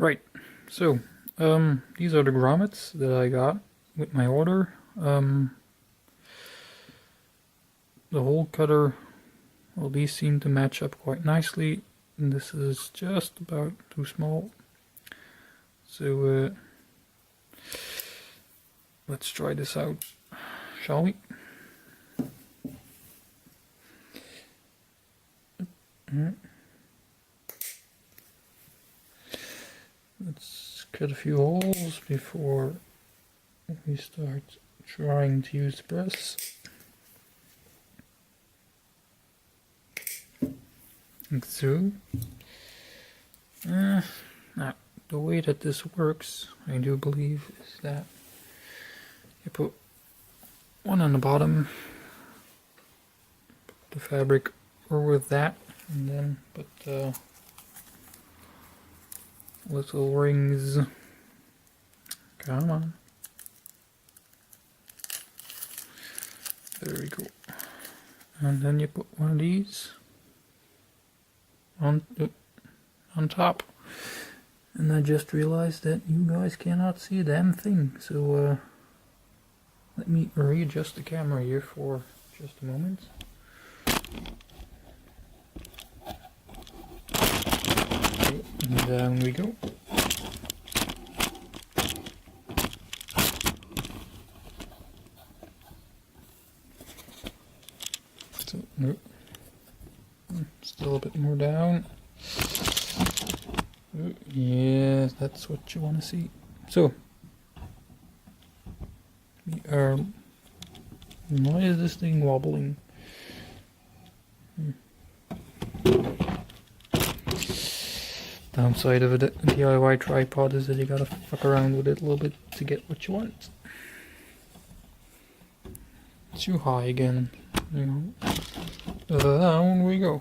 Right, so these are the grommets that I got with my order. The hole cutter, well, these seem to match up quite nicely, and this is just about too small. So let's try this out, shall we? Let's cut a few holes before we start trying to use the press. Like so. Now, the way that this works, I do believe, is that you put one on the bottom, put the fabric over that, and then put the little rings. Come on. There we go. And then you put one of these on top. And I just realized that you guys cannot see a damn thing. So let me readjust the camera here for just a moment. And down we go. So, nope. Still a bit more down. Yeah, that's what you want to see. So, we are. Why is this thing wobbling? Downside of a DIY tripod is that you gotta fuck around with it a little bit to get what you want. Too high again, you know. Down we go.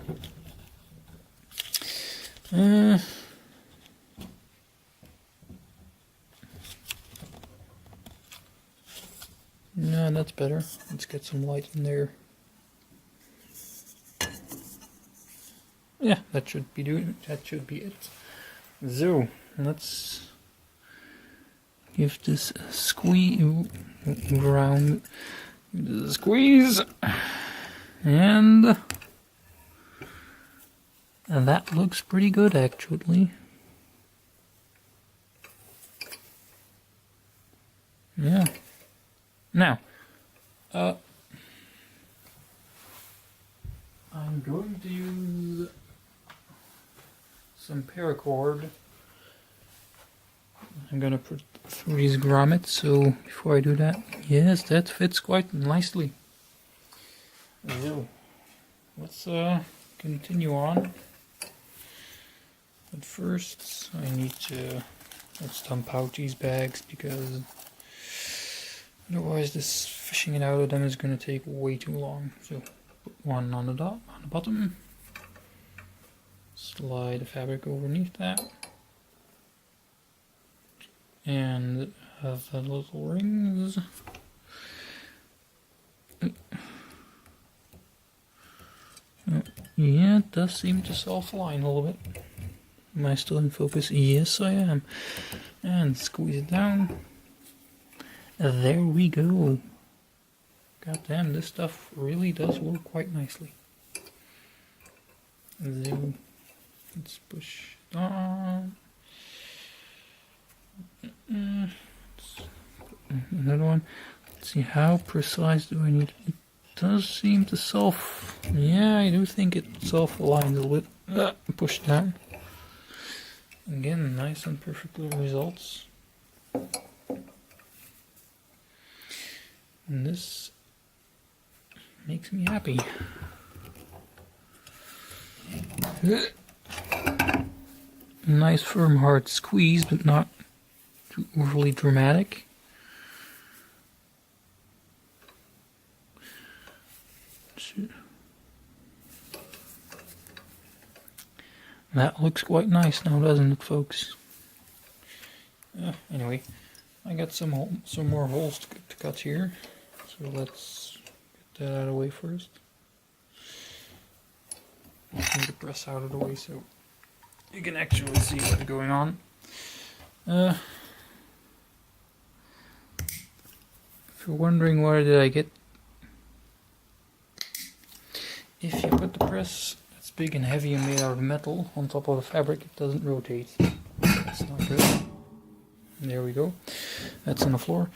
No, that's better. Let's get some light in there. Yeah, that should be it. So, let's give this a squeeze. Around. Squeeze. And that looks pretty good, actually. Yeah. Now, I'm going to use some paracord. I'm gonna put through these grommets, so before I do that, yes, that fits quite nicely. So, let's continue on. But first, let's dump out these bags because otherwise this fishing it out of them is gonna take way too long. So, put one on the bottom. Slide the fabric underneath that. And have the little rings. Yeah, it does seem to self-align a little bit. Am I still in focus? Yes, I am. And squeeze it down. There we go. God damn, this stuff really does work quite nicely. So, let's push it on. Another one. Let's see, how precise do I need? It does seem to yeah, I do think it self-aligns a little bit. Push down. Again, nice and perfect little results. And this makes me happy. Nice firm hard squeeze, but not too overly dramatic. That looks quite nice now, doesn't it, folks? Anyway, I got some more holes to cut here, so let's get that out of the way first. Move the press out of the way so you can actually see what's going on. If you're wondering where did I get... If you put the press that's big and heavy and made out of metal on top of the fabric, it doesn't rotate. That's not good. There we go. That's on the floor.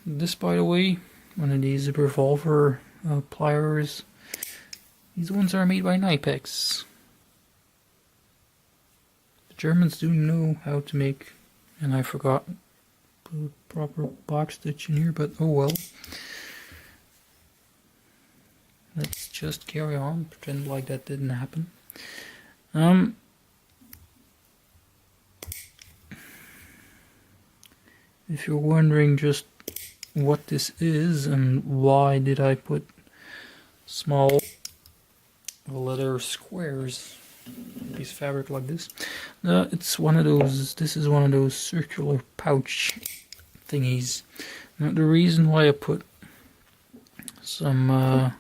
This, by the way, one of these revolver pliers. These ones are made by Knipex. The Germans do know how to make, and I forgot to put a proper box stitch in here, but oh well. Let's just carry on, pretend like that didn't happen. If you're wondering just what this is and why did I put small leather squares on a piece of fabric like this, it's one of those. This is one of those circular pouch thingies. Now the reason why I put some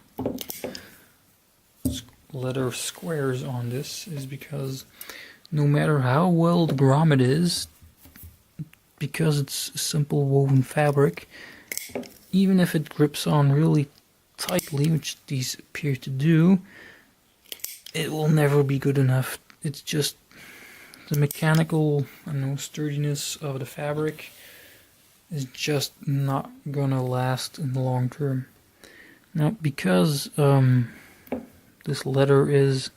leather squares on this is because no matter how well the grommet is, because it's simple woven fabric, even if it grips on really tightly, which these appear to do, it will never be good enough. It's just the mechanical, sturdiness of the fabric is just not gonna last in the long term. Now, because this leather is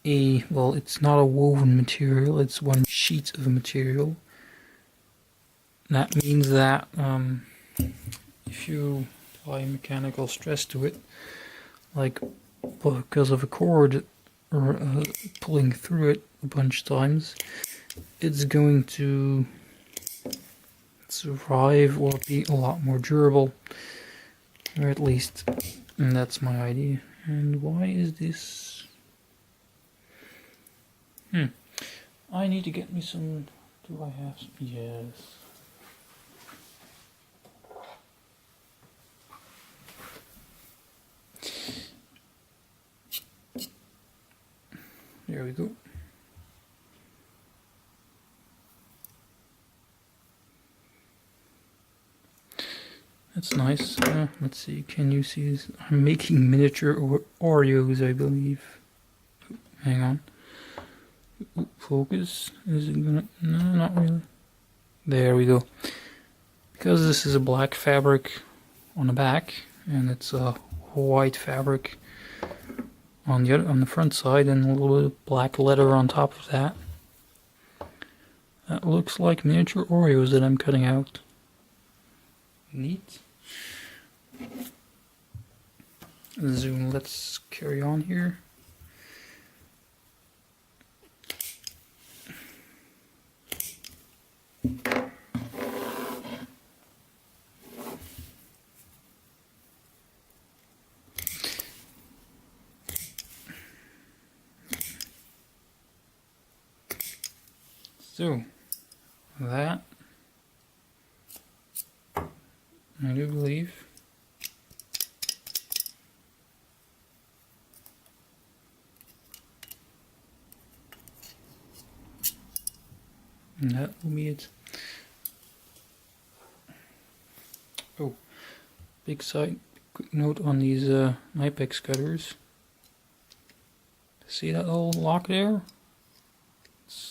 it's not a woven material, it's one sheet of material. That means that if you apply mechanical stress to it, like because of a cord or pulling through it a bunch of times, it's going to survive or be a lot more durable, or at least, and that's my idea. And why is this? I need to get me some. Do I have some? Yes. There we go. That's nice. Let's see, can you see this? I'm making miniature Oreos, I believe. Hang on. Focus. Is it gonna... No, not really. There we go. Because this is a black fabric on the back, and it's a white fabric on the front side, and a little bit of black leather on top of that. That looks like miniature Oreos that I'm cutting out. Neat. Zoom, let's carry on here. So, that, I do believe, and that will be it. Oh, quick note on these Knipex cutters. See that little lock there?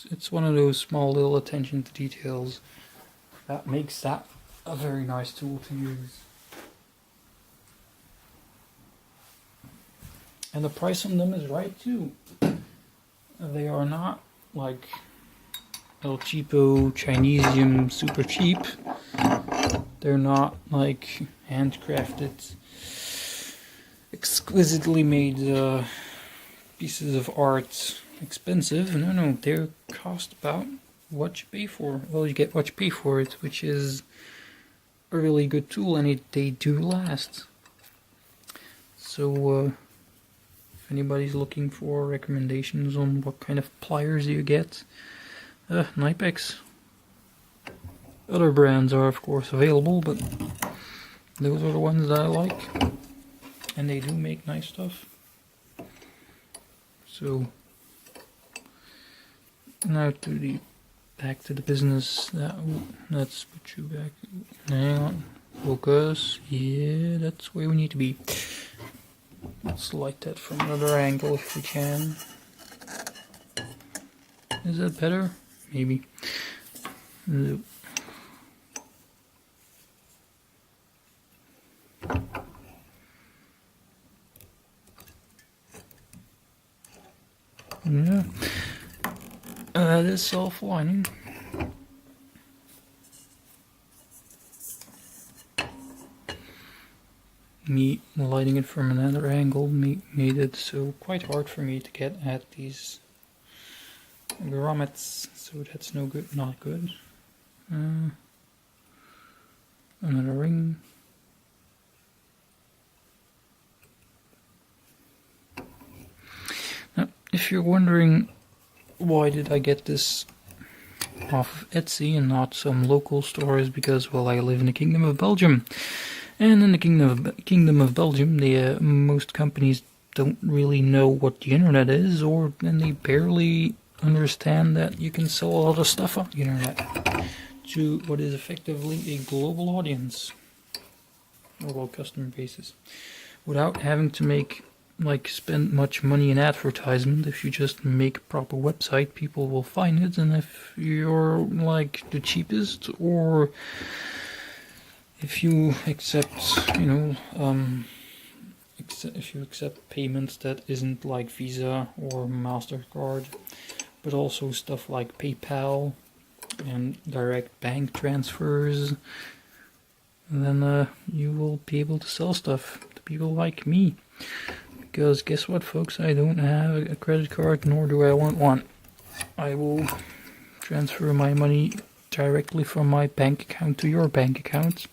It's one of those small little attention to details that makes that a very nice tool to use. And the price on them is right too. They are not like El Cheapo Chinesium super cheap. They're not like handcrafted, exquisitely made pieces of art. Expensive. No, they cost about what you pay for. Well, you get what you pay for it, which is a really good tool, and they do last. So, if anybody's looking for recommendations on what kind of pliers you get, Knipex. Other brands are of course available, but those are the ones that I like, and they do make nice stuff. So Now back to the business. Let's put you back. Hang on. Focus. Yeah, that's where we need to be. Let's light that from another angle if we can. Is that better? Maybe. No. Yeah. That is self-lining. Me lighting it from another angle made it so quite hard for me to get at these grommets, so that's no good, not good. Another ring. Now, if you're wondering why did I get this off of Etsy and not some local stores, because, well, I live in the Kingdom of Belgium. And in the Kingdom of Belgium, most companies don't really know what the internet is, and they barely understand that you can sell a lot of stuff on the internet to what is effectively a global audience, or well, customer bases, without having to spend much money in advertisement. If you just make a proper website, people will find it, and if you're like the cheapest, or if you accept, if you accept payments that isn't like Visa or MasterCard, but also stuff like PayPal and direct bank transfers, then you will be able to sell stuff to people like me. Because guess what, folks? I don't have a credit card, nor do I want one. I will transfer my money directly from my bank account to your bank account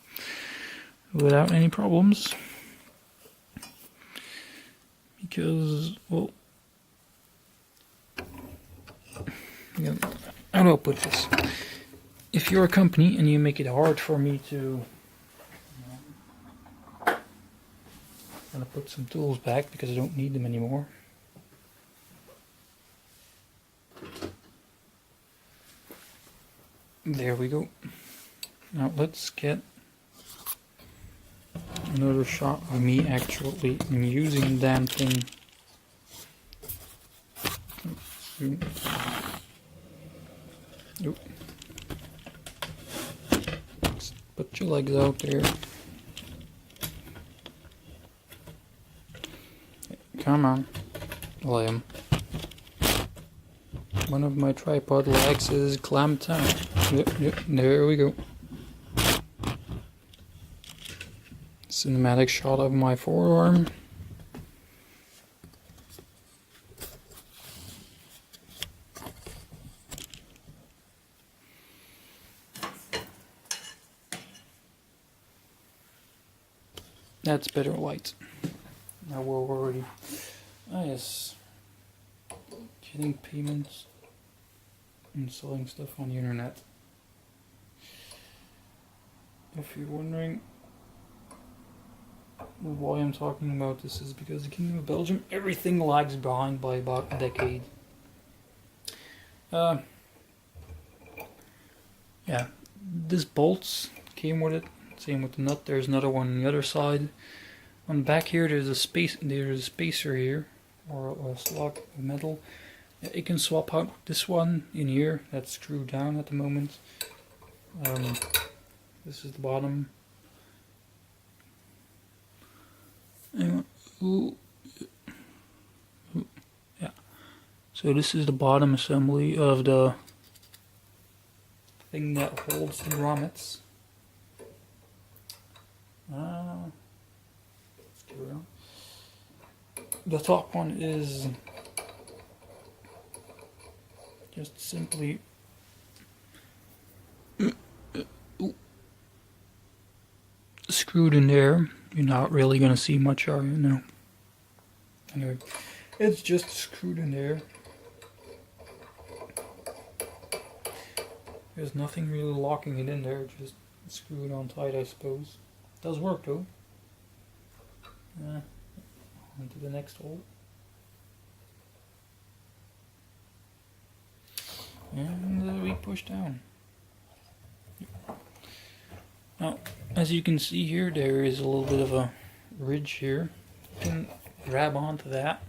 without any problems. Because, well, how do I put this? If you're a company and you make it hard for me to... I'm going to put some tools back because I don't need them anymore. There we go. Now let's get another shot of me actually using the damn thing. Oop. Put your legs out there. Come on, Liam. One of my tripod legs is clamped down. Yep, there we go. Cinematic shot of my forearm. That's better light. Now we're already, yes, getting payments and selling stuff on the internet. If you're wondering why I'm talking about this, is because the Kingdom of Belgium, everything lags behind by about a decade. Yeah, this bolts came with it. Same with the nut. There's another one on the other side. On the back here, there's a spacer here, or a slot of metal. It can swap out this one in here. That's screwed down at the moment. This is the bottom. Ooh. Yeah. So this is the bottom assembly of the thing that holds the grommets. The top one is just simply screwed in there. You're not really going to see much, are you? No. Anyway, it's just screwed in there. There's nothing really locking it in there, just screwed on tight, I suppose. Does work though. On to the next hole. and we push down. Now, as you can see here, there is a little bit of a ridge here. You can grab onto that.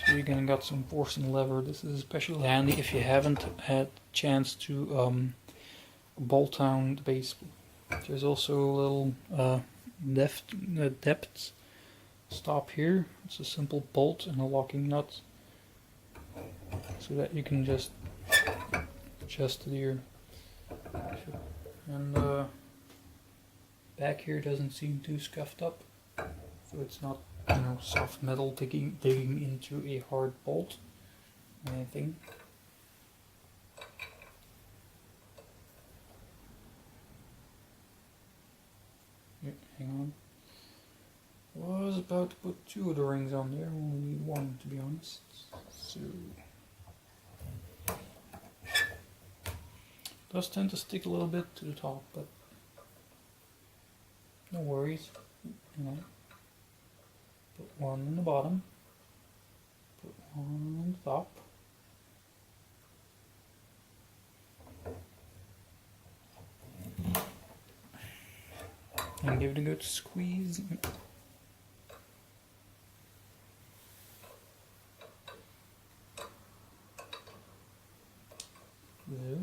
So you can got some porcelain lever. This is especially handy if you haven't had a chance to bolt down the base. There's also a little depth stop here. It's a simple bolt and a locking nut, so that you can just adjust it here. And back here doesn't seem too scuffed up, so it's not, you know, soft metal digging into a hard bolt or anything. Here, hang on. I was about to put 2 of the rings on there, only need 1 to be honest. So does tend to stick a little bit to the top, but no worries. Hang on. Put 1 on the bottom, put 1 on the top. And give it a good squeeze. There.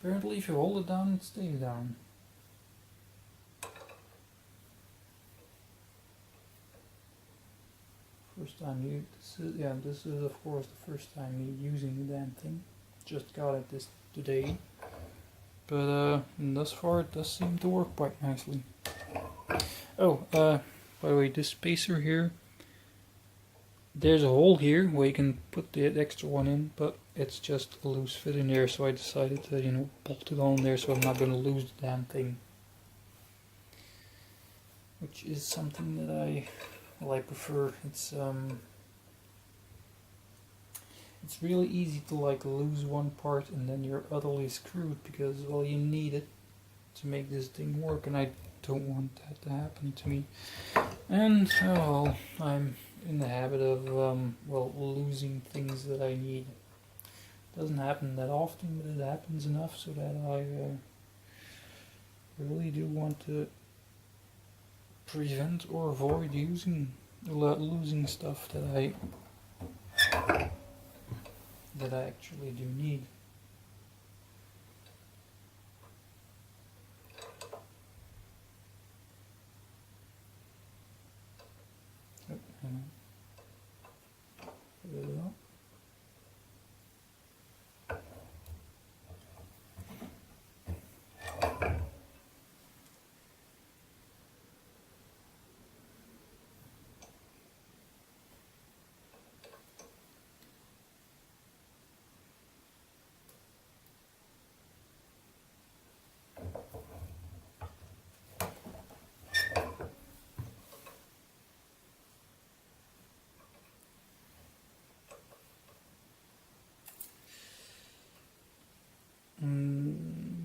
Apparently if you hold it down, it stays down. First time this is of course the first time me using the damn thing. Just got it this today. But thus far it does seem to work quite nicely. Oh, by the way, this spacer here, there's a hole here where you can put the extra one in, but it's just a loose fit in there, so I decided to, you know, bolt it on there so I'm not going to lose the damn thing. Which is something that I prefer. It's really easy to like lose one part and then you're utterly screwed, because, well, you need it to make this thing work, and I don't want that to happen to me. And, well, I'm in the habit of, well, losing things that I need. Doesn't happen that often, but it happens enough so that I really do want to prevent or avoid losing stuff that I actually do need. Oh, hang on. Put it up.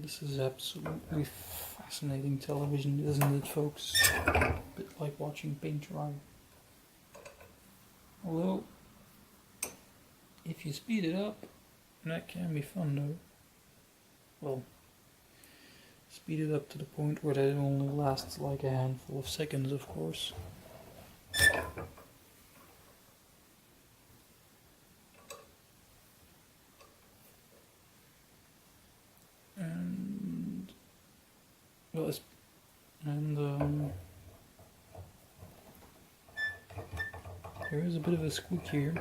This is absolutely fascinating television, isn't it, folks? A bit like watching paint dry. Although, if you speed it up, that can be fun though. Well, speed it up to the point where it only lasts like a handful of seconds, of course. There is a bit of a squeak here.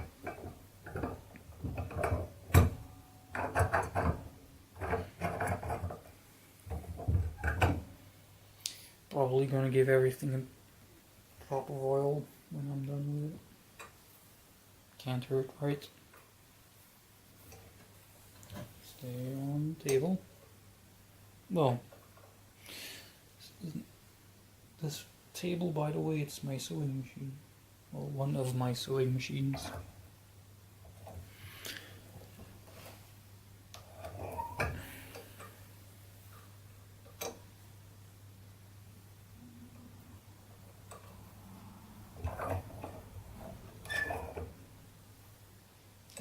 Probably gonna give everything a drop of oil when I'm done with it. Can't hurt, right? Stay on the table. Well, this table, by the way, it's my sewing machine. Well, one of my sewing machines.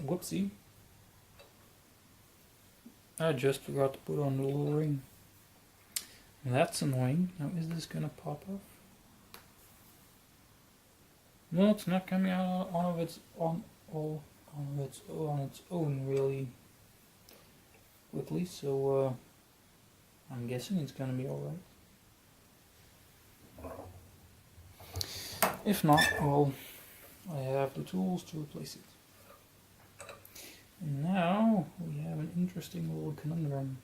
Whoopsie. I just forgot to put on the little ring. That's annoying. Now is this gonna pop off? No, it's not coming out on its own really quickly, so I'm guessing it's gonna be alright. If not, well, I have the tools to replace it. And now we have an interesting little conundrum.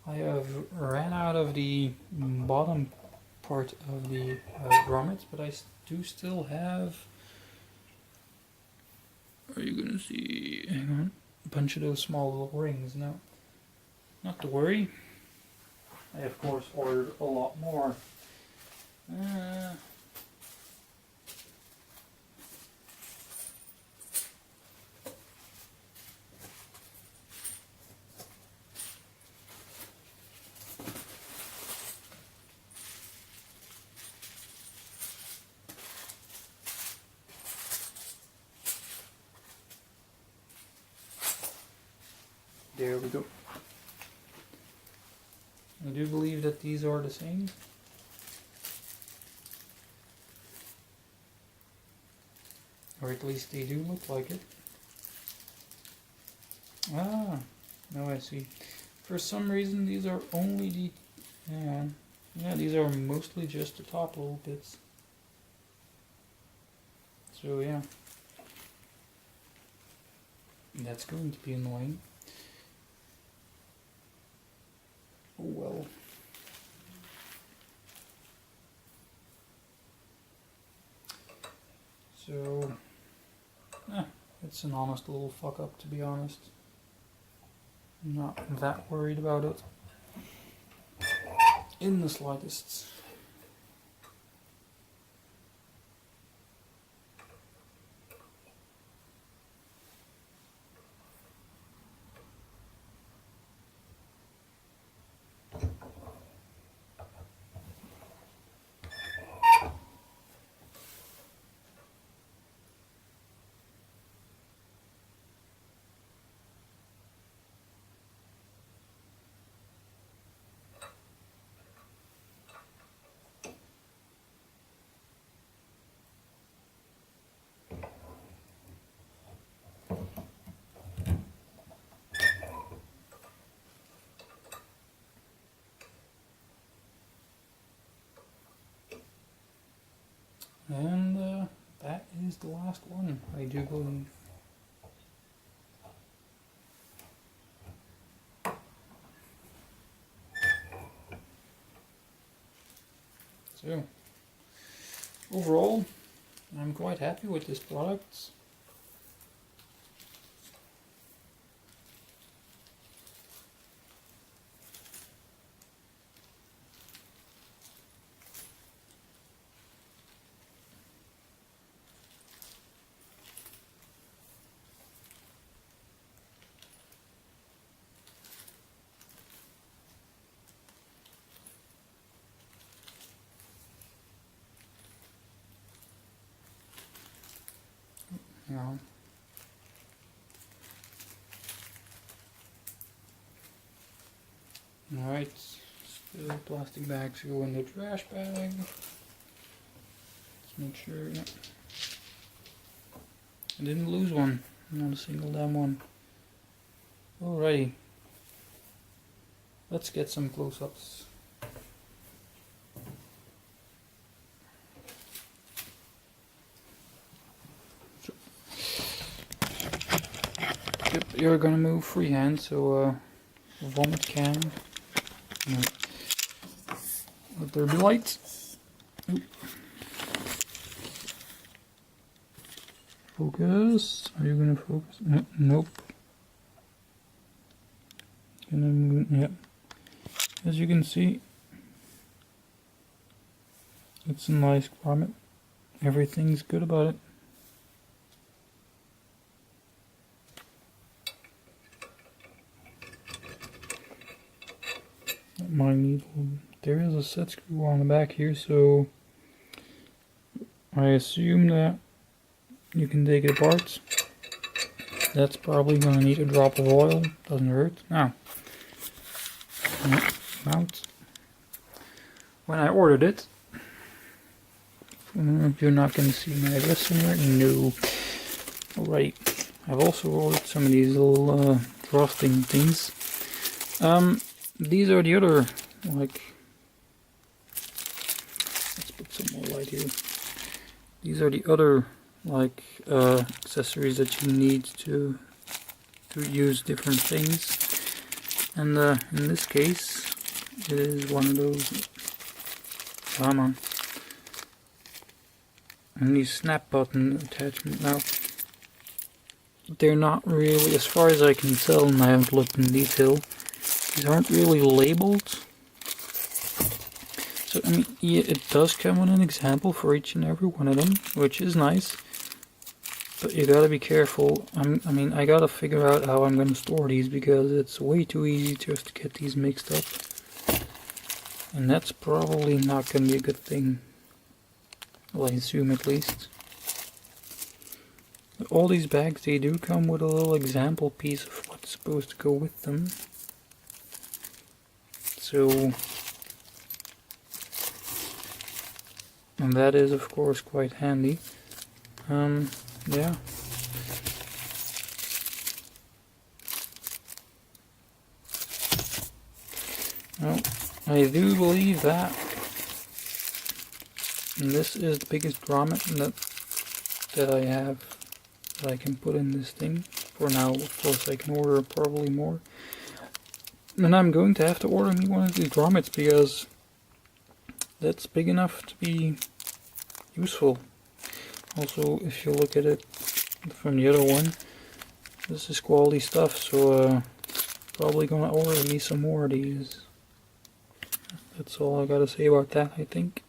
I have ran out of the bottom part of the grommets, but I do still have, are you gonna see, hang on, a bunch of those small little rings. Now, not to worry, I of course ordered a lot more. There we go. I do believe that these are the same. Or at least they do look like it. Ah, now I see. For some reason these are only the... yeah, these are mostly just the top little bits. So yeah. That's going to be annoying. Oh well. So, it's an honest little fuck up, to be honest. I'm not that worried about it in the slightest. And that is the last one, I do believe. So, overall, I'm quite happy with this product. Yeah. Alright, still plastic bags go in the trash bag. Let's make sure, yeah. I didn't lose one, not a single damn one. Alrighty, let's get some close-ups. Yep, you're gonna move freehand, so vomit can. Let there be light. Oop. Focus. Are you gonna focus? Nope. Gonna move. Yep. As you can see, it's a nice garment. Everything's good about it. My needle. There is a set screw on the back here, so I assume that you can take it apart That's probably gonna need a drop of oil. Doesn't hurt. Now, out. When I ordered it, you're not gonna see my address somewhere. No. Alright. I've also ordered some of these little frosting things. These are the other, like, let's put some more light here. These are the other, like, accessories that you need to use different things. And in this case, it is one of those. Come on. And these snap button attachment. Now, they're not really, as far as I can tell, and I haven't looked in detail, these aren't really labeled. So, I mean, yeah, it does come with an example for each and every one of them, which is nice. But you gotta be careful. I mean, I gotta figure out how I'm gonna store these, because it's way too easy just to get these mixed up. And that's probably not gonna be a good thing. Well, I assume at least. But all these bags, they do come with a little example piece of what's supposed to go with them. So, and that is of course quite handy. Yeah. Well, I do believe that. And this is the biggest grommet that I have that I can put in this thing. For now, of course, I can order probably more. And I'm going to have to order me one of these grommets, because that's big enough to be useful. Also, if you look at it from the other one, this is quality stuff, so probably gonna order me some more of these. That's all I gotta say about that, I think.